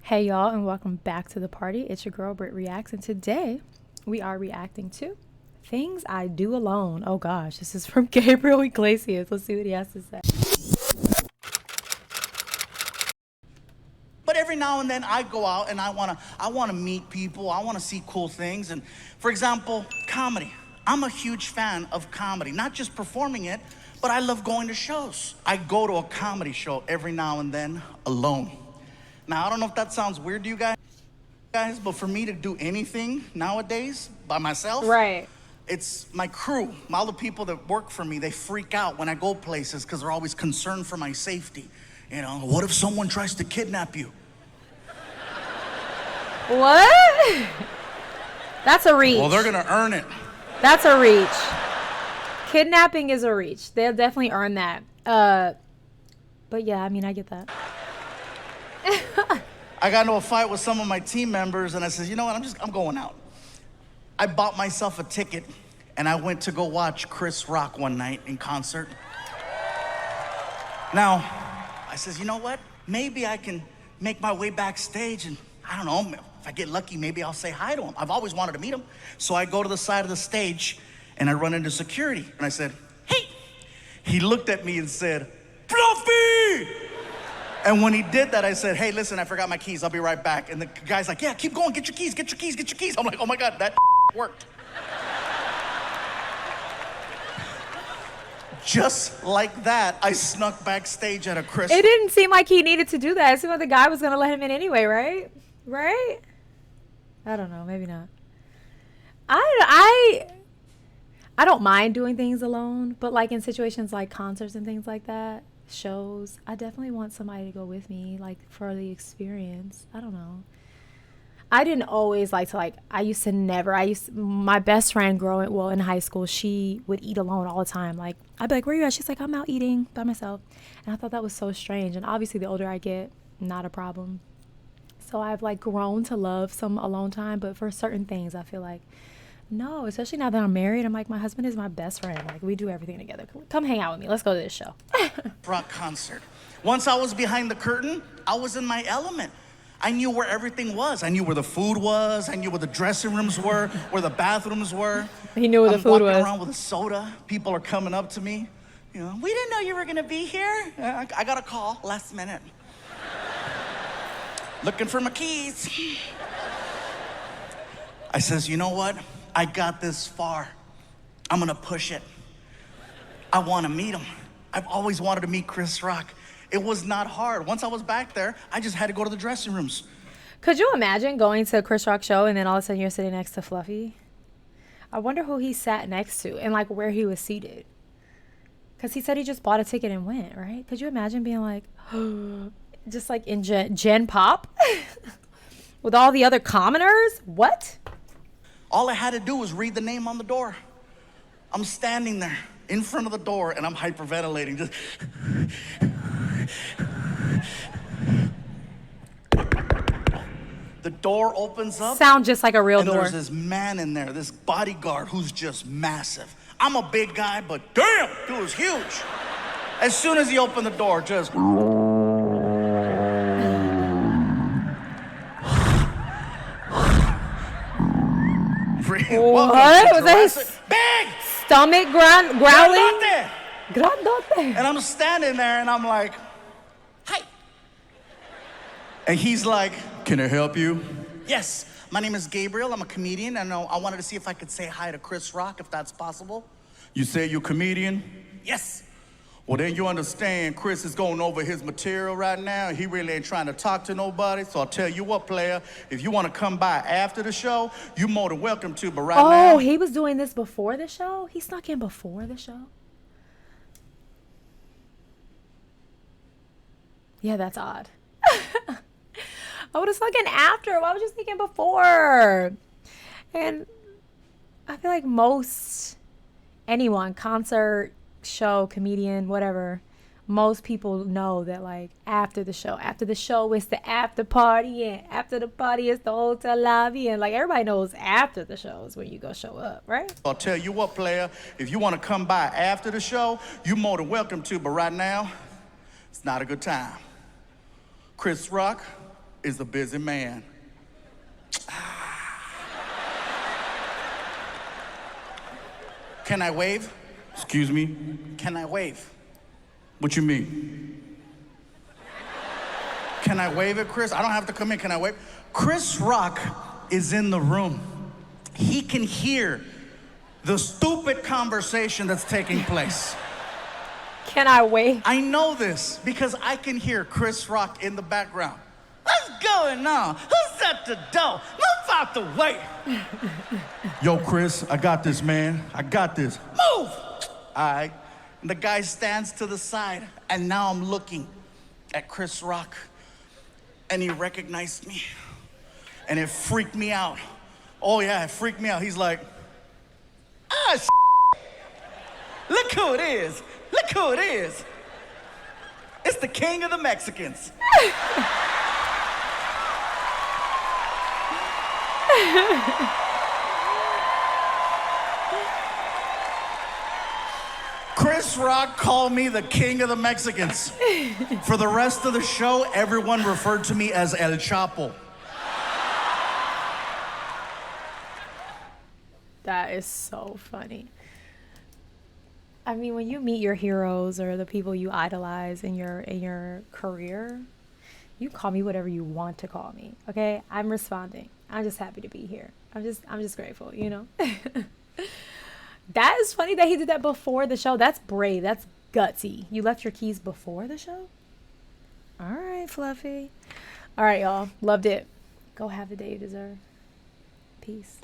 Hey y'all, and welcome back to the party. It's your girl BrittReacts, and today we are reacting to Things I Do Alone. Oh gosh, this is from Gabriel Iglesias. Let's see what he has to say. But every now and then I go out and I wanna meet people. I wanna see cool things. And for example, comedy. I'm a huge fan of comedy, not just performing it, but I love going to shows. I go to a comedy show every now and then alone. Now, I don't know if that sounds weird to you guys, but for me to do anything nowadays by myself, Right. it's my crew, all the people that work for me, they freak out when I go places because they're always concerned for my safety. You know, what if someone tries to kidnap you? What? That's a reach. Well, they're gonna earn it. That's a reach. Kidnapping is a reach. They'll definitely earn that. But yeah, I mean, I get that. I got into a fight with some of my team members and I said, you know what, I'm going out. I bought myself a ticket and I went to go watch Chris Rock one night in concert. Now, I says, you know what? Maybe I can make my way backstage and I don't know, if I get lucky, maybe I'll say hi to him. I've always wanted to meet him. So I go to the side of the stage and I run into security and I said, hey. He looked at me and said, Fluffy! And when he did that, I said, hey, listen, I forgot my keys. I'll be right back. And the guy's like, yeah, keep going. Get your keys, get your keys, get your keys. I'm like, oh my God, that worked. Just like that, I snuck backstage at a Chris. It didn't seem like he needed to do that. It seemed like the guy was going to let him in anyway, right? Right? I don't know. Maybe not. I don't mind doing things alone, but like in situations like concerts and things like that, shows, I definitely want somebody to go with me, like for the experience. I don't know. I didn't always like to my best friend in high school, she would eat alone all the time. Like I'd be like, where you at? She's like, I'm out eating by myself. And I thought that was so strange. And obviously the older I get, not a problem. So I've like grown to love some alone time, but for certain things I feel like no, especially now that I'm married. I'm like, my husband is my best friend. Like, we do everything together. Come hang out with me. Let's go to this show. Rock concert. Once I was behind the curtain, I was in my element. I knew where everything was. I knew where the food was. I knew where the dressing rooms were, where the bathrooms were. He knew where the food was. I'm walking around with a soda. People are coming up to me. You know, we didn't know you were gonna be here. I got a call last minute. Looking for my keys. I says, you know what? I got this far. I'm gonna push it. I wanna meet him. I've always wanted to meet Chris Rock. It was not hard. Once I was back there, I just had to go to the dressing rooms. Could you imagine going to a Chris Rock show and then all of a sudden you're sitting next to Fluffy? I wonder who he sat next to and like where he was seated. Because he said he just bought a ticket and went, right? Could you imagine being like, just like in Gen Pop with all the other commoners? What? All I had to do was read the name on the door. I'm standing there in front of the door and I'm hyperventilating. Just the door opens up. Sound just like a real door. There's this man in there, this bodyguard who's just massive. I'm a big guy, but damn, dude was huge. As soon as he opened the door, just what was that? His big stomach growling? Grandote. And I'm standing there and I'm like, hi. And he's like, can I help you? Yes, my name is Gabriel. I'm a comedian. And I wanted to see if I could say hi to Chris Rock, if that's possible. You say you're a comedian? Yes. Well, then you understand Chris is going over his material right now. He really ain't trying to talk to nobody. So I'll tell you what, player, if you want to come by after the show, you're more than welcome to. But right now... Oh, he was doing this before the show? He snuck in before the show? Yeah, that's odd. I would have snuck in after. Why would you sneak in before? And I feel like anyone, concert, show, comedian, whatever, most people know that like after the show is the after party, and after the party is the hotel lobby, and like everybody knows after the show is when you go show up, right? I'll tell you what, player, if you want to come by after the show, you're more than welcome to, but right now it's not a good time. Chris Rock is a busy man. Can I wave? Excuse me? Can I wave? What you mean? Can I wave at Chris? I don't have to come in. Can I wave? Chris Rock is in the room. He can hear the stupid conversation that's taking place. Can I wave? I know this because I can hear Chris Rock in the background. What's going on? Who's at the door? Move out the way. Yo, Chris, I got this, man. I got this. Move! All right. And the guy stands to the side, and now I'm looking at Chris Rock, and he recognized me, and it freaked me out. Oh, yeah, it freaked me out. He's like, look who it is. Look who it is. It's the king of the Mexicans. Chris Rock called me the king of the Mexicans. For the rest of the show, everyone referred to me as El Chapo. That is so funny. I mean, when you meet your heroes or the people you idolize in your career, you call me whatever you want to call me. Okay? I'm responding. I'm just happy to be here. I'm just grateful, you know? That is funny that he did that before the show. That's brave. That's gutsy. You left your keys before the show? All right, Fluffy. All right, y'all. Loved it. Go have the day you deserve. Peace.